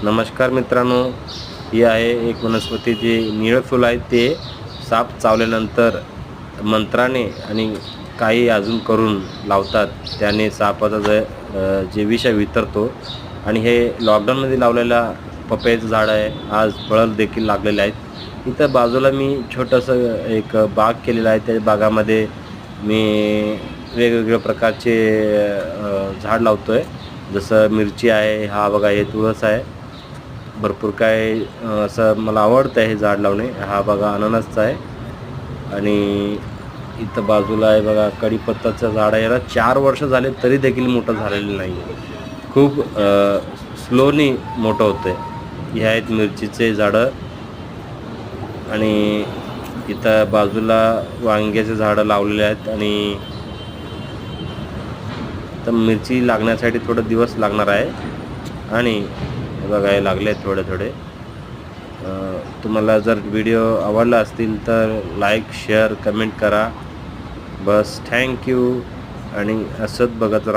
नमस्कार मित्रांनो, ही आहे एक वनस्पती जी निळे फुल आहे ते साप चावल्यानंतर मंत्राने आणि काही अजून करून लावतात. त्याने सापाचा जे विष आहे वितरतो आणि हे लॉकडाऊनमध्ये लावलेला पपईचं झाड आहे. आज फळं देखील लागलेले आहेत. इथं बाजूला मी छोटंसं एक बाग केलेला आहे. त्या बागामध्ये मी वेगवेगळ्या प्रकारचे झाड लावतोय. जसं मिरची आहे, हा बघा हे तुळस आहे. भरपूर काय असं मला आवडतं हे झाड लावणे. हा बघा अननसचा आहे आणि इथं बाजूला आहे बघा कढीपत्ताचं झाड आहे. याला 4 वर्ष झाले तरी देखील मोठं झालेलं नाही. खूप स्लोनी मोठं होतं आहे. हे आहेत मिरचीचे झाडं आणि इथं बाजूला वांग्याचे झाडं लावलेले आहेत आणि तर मिरची लागण्यासाठी थोडं दिवस लागणार आहे आणि हे बघा हे लागले आहेत थोडे. तुम्हाला जर व्हिडिओ आवडला असतील तर लाईक, शेअर, कमेंट करा. बस थँक्यू आणि असंच बघत राहा.